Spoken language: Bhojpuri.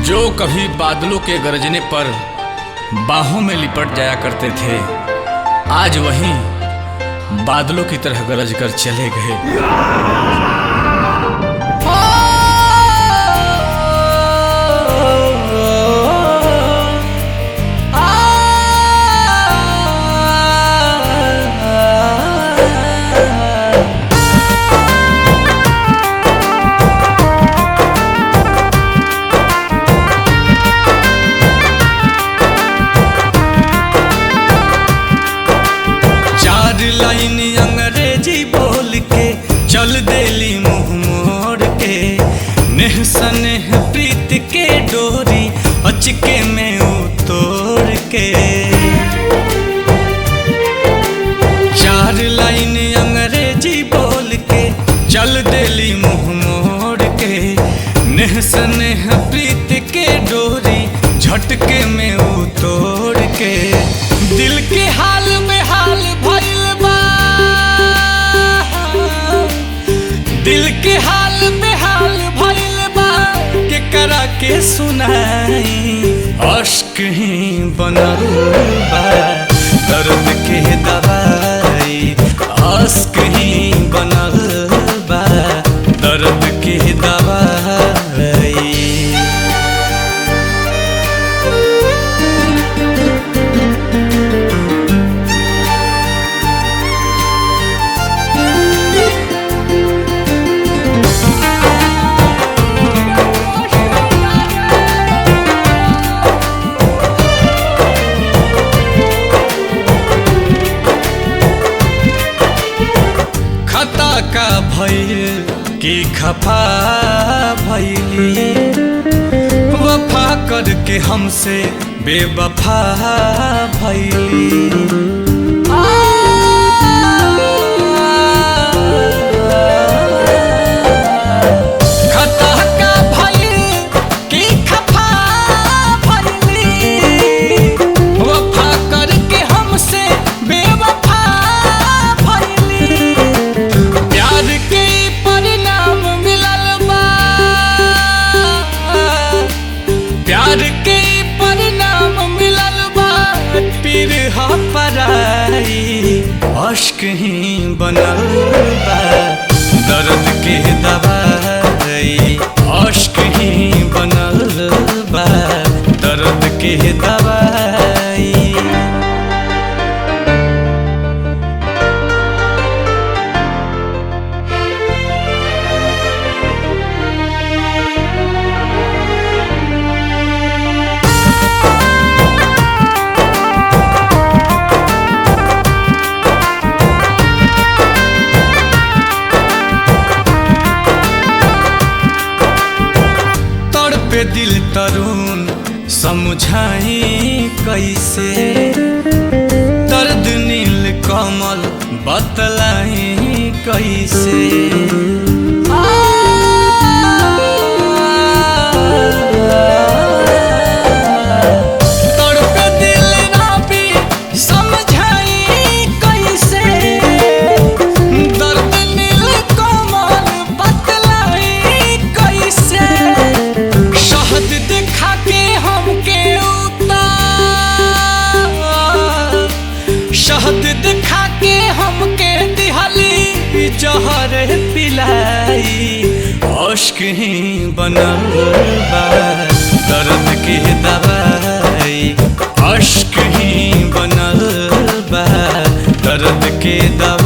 जो कभी बादलों के गरजने पर बाहों में लिपट जाया करते थे, आज वही बादलों की तरह गरज कर चले गए। लाइन अंग्रेजी बोल के चल देली मुंह मोड़ के, नेह सनेह प्रीत के डोरी अचके में उतोड़ के। चार लाइन अंग्रेजी बोल के चल देली मुंह मोड़ के, नेह सनेह प्रीत के डोरी झटके में उतोड़ के। दिल के हाल में हाल भइल बा, दिल के हाल में हाल भइल बा, के करा के सुनाई। अश्क ही बनल बा दर्द के दवाई, अश्क ही बनल बा दर्द के दवाई। का भइल की खफा भइली, वफा करके हमसे बेवफा भइली। खता का भइल की खफा भइली, वफा करके हमसे बेवफा भइली। प्यार के परिणाम मिलल बा, प्यार के परिणाम मिलल बा पीर हा पराई। अश्क ही बनल बा दर्द के दवाई, अश्क ही बनल बा दर्द के दवाई। पे दिल तरुण समझाई कैसे, दर्द नील कमल बतलाई कैसे। तड़पे दिल ना भी समझाई कैसे, दर्द नील कमल बतलाई कैसे। शहद दिखा के हमके उतार, शहद दिखा के हमके दिहली जहर पिलाई। अश्क ही बनल बा दर्द के दवाई, अश्क ही बनल बा दर्द के दवाई।